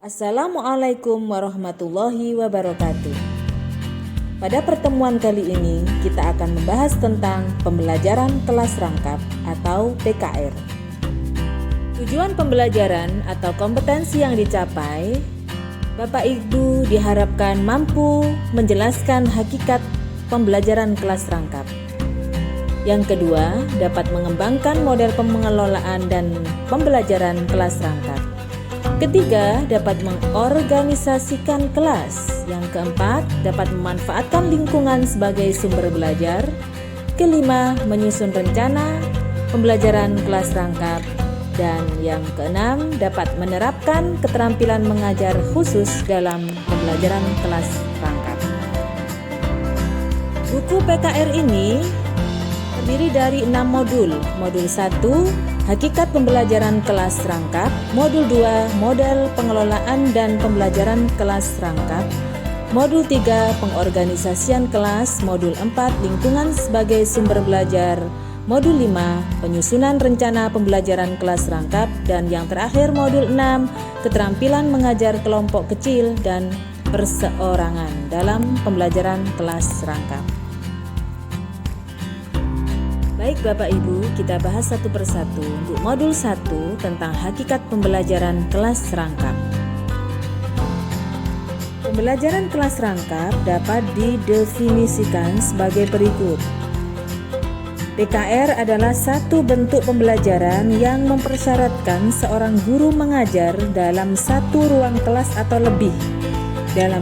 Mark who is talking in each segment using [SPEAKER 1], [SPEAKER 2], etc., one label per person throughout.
[SPEAKER 1] Assalamualaikum warahmatullahi wabarakatuh. Pada pertemuan kali ini kita akan membahas tentang pembelajaran kelas rangkap atau PKR. Tujuan pembelajaran atau kompetensi yang dicapai, Bapak Ibu diharapkan mampu menjelaskan hakikat pembelajaran kelas rangkap. Yang kedua, dapat mengembangkan model pengelolaan dan pembelajaran kelas rangkap. Ketiga, dapat mengorganisasikan kelas. Yang keempat, dapat memanfaatkan lingkungan sebagai sumber belajar. Kelima, menyusun rencana pembelajaran kelas rangkap. Dan yang keenam, dapat menerapkan keterampilan mengajar khusus dalam pembelajaran kelas rangkap. Buku PKR ini terdiri dari 6 modul. Modul 1, Hakikat pembelajaran kelas rangkap. Modul 2, Model pengelolaan dan pembelajaran kelas rangkap. Modul 3, Pengorganisasian kelas. Modul 4, Lingkungan sebagai sumber belajar. Modul 5, Penyusunan rencana pembelajaran kelas rangkap. Dan yang terakhir modul 6, Keterampilan mengajar kelompok kecil dan perseorangan dalam pembelajaran kelas rangkap. Baik Bapak Ibu, kita bahas satu persatu. Untuk modul 1 tentang hakikat pembelajaran kelas rangkap. Pembelajaran kelas rangkap dapat didefinisikan sebagai berikut. PKR adalah satu bentuk pembelajaran yang mempersyaratkan seorang guru mengajar dalam satu ruang kelas atau lebih dalam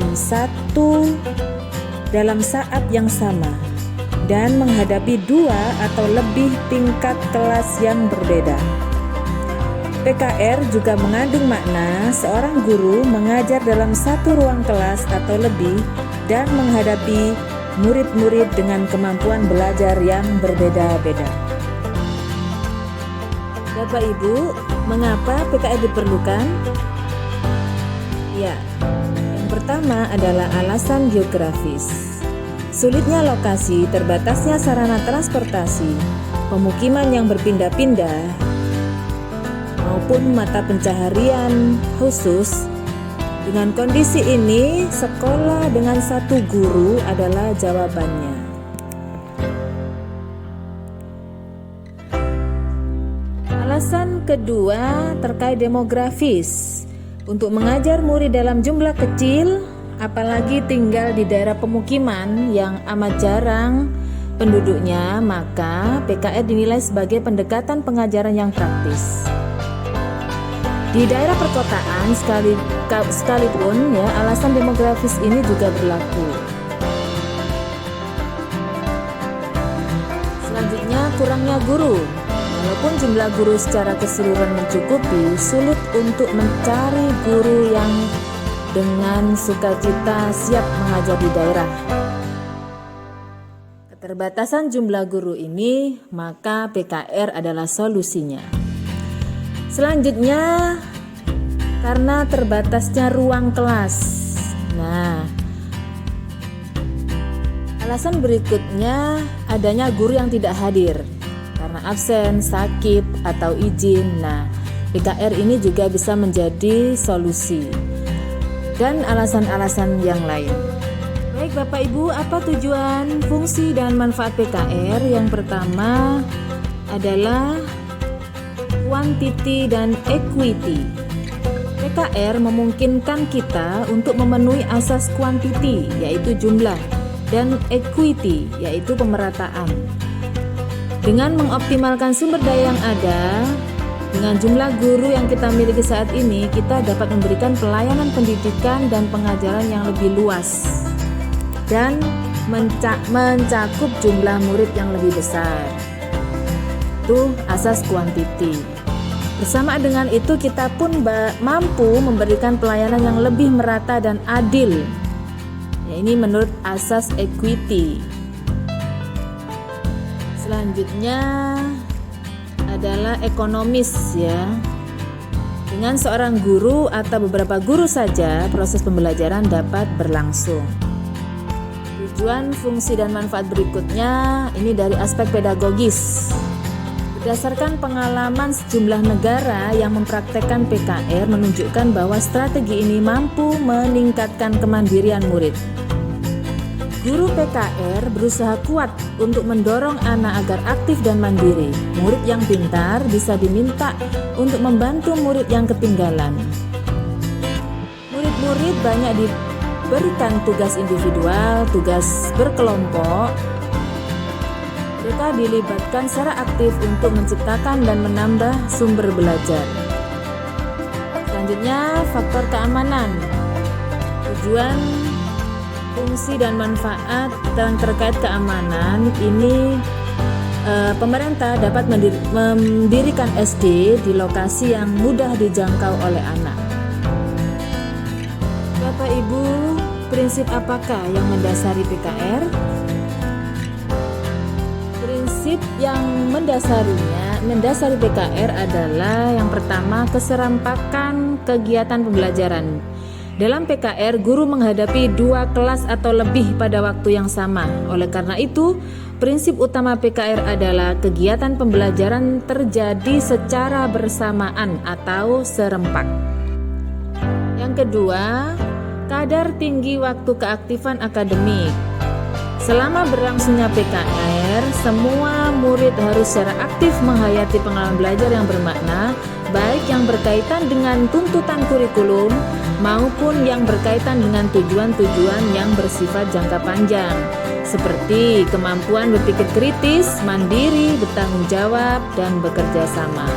[SPEAKER 1] saat yang sama dan menghadapi 2 atau lebih tingkat kelas yang berbeda. PKR juga mengandung makna seorang guru mengajar dalam satu ruang kelas atau lebih dan menghadapi murid-murid dengan kemampuan belajar yang berbeda-beda. Bapak Ibu, mengapa PKR diperlukan? Ya, yang pertama adalah alasan geografis. Sulitnya lokasi, terbatasnya sarana transportasi, pemukiman yang berpindah-pindah, maupun mata pencaharian khusus. Dengan kondisi ini, sekolah dengan satu guru adalah jawabannya. Alasan kedua terkait demografis. Untuk mengajar murid dalam jumlah kecil, apalagi tinggal di daerah pemukiman yang amat jarang penduduknya, maka PKR dinilai sebagai pendekatan pengajaran yang praktis. Di daerah perkotaan sekalipun ya, alasan demografis ini juga berlaku. Selanjutnya, kurangnya guru. Walaupun jumlah guru secara keseluruhan mencukupi, sulit untuk mencari guru yang dengan sukacita siap mengajar di daerah. Keterbatasan jumlah guru ini, maka PKR adalah solusinya. Selanjutnya, karena terbatasnya ruang kelas. Nah, alasan berikutnya adanya guru yang tidak hadir karena absen, sakit, atau izin. Nah, PKR ini juga bisa menjadi solusi. Dan alasan-alasan yang lain. Baik Bapak Ibu, apa tujuan, fungsi, dan manfaat PKR? Yang pertama adalah quantity dan equity. PKR memungkinkan kita untuk memenuhi asas quantity, yaitu jumlah, dan equity, yaitu pemerataan. Dengan mengoptimalkan sumber daya yang ada, dengan jumlah guru yang kita miliki saat ini, kita dapat memberikan pelayanan pendidikan dan pengajaran yang lebih luas dan mencakup jumlah murid yang lebih besar. Itu asas kuantiti. Bersama dengan itu, kita pun mampu memberikan pelayanan yang lebih merata dan adil. Ya, ini menurut asas equity. Selanjutnya adalah ekonomis ya. Dengan seorang guru atau beberapa guru saja proses pembelajaran dapat berlangsung. Tujuan, fungsi, dan manfaat berikutnya ini dari aspek pedagogis. Berdasarkan pengalaman sejumlah negara yang mempraktekkan PKR menunjukkan bahwa strategi ini mampu meningkatkan kemandirian murid. Guru PKR berusaha kuat untuk mendorong anak agar aktif dan mandiri. Murid yang pintar bisa diminta untuk membantu murid yang ketinggalan. Murid-murid banyak diberikan tugas individual, tugas berkelompok. Mereka dilibatkan secara aktif untuk menciptakan dan menambah sumber belajar. Selanjutnya, faktor keamanan. Tujuan, fungsi, dan manfaat yang terkait keamanan ini pemerintah dapat mendirikan SD di lokasi yang mudah dijangkau oleh anak. Bapak Ibu, prinsip apakah yang mendasari PKR? Prinsip yang mendasari PKR adalah yang pertama, keserampakan kegiatan pembelajaran. Dalam PKR, guru menghadapi 2 kelas atau lebih pada waktu yang sama. Oleh karena itu, prinsip utama PKR adalah kegiatan pembelajaran terjadi secara bersamaan atau serempak. Yang kedua, kadar tinggi waktu keaktifan akademik. Selama berlangsungnya PKR, semua murid harus secara aktif menghayati pengalaman belajar yang bermakna, baik yang berkaitan dengan tuntutan kurikulum maupun yang berkaitan dengan tujuan-tujuan yang bersifat jangka panjang, seperti kemampuan berpikir kritis, mandiri, bertanggung jawab, dan bekerja sama.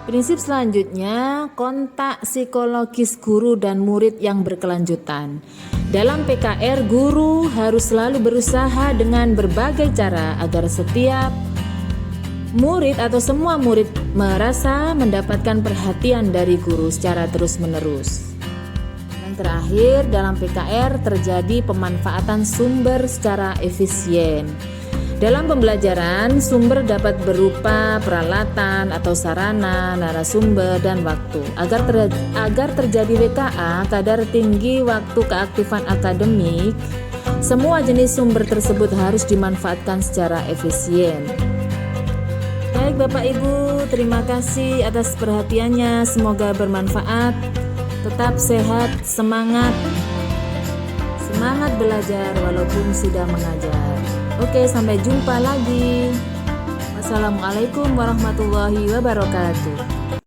[SPEAKER 1] Prinsip selanjutnya, kontak psikologis guru dan murid yang berkelanjutan. Dalam PKR, guru harus selalu berusaha dengan berbagai cara agar setiap murid atau semua murid merasa mendapatkan perhatian dari guru secara terus-menerus. Yang terakhir, dalam PKR terjadi pemanfaatan sumber secara efisien. Dalam pembelajaran, sumber dapat berupa peralatan atau sarana, narasumber, dan waktu. Agar terjadi WKA, kadar tinggi waktu keaktifan akademik, semua jenis sumber tersebut harus dimanfaatkan secara efisien. Baik Bapak Ibu, terima kasih atas perhatiannya. Semoga bermanfaat. Tetap sehat, semangat belajar walaupun sudah mengajar. Oke, sampai jumpa lagi. Wassalamualaikum warahmatullahi wabarakatuh.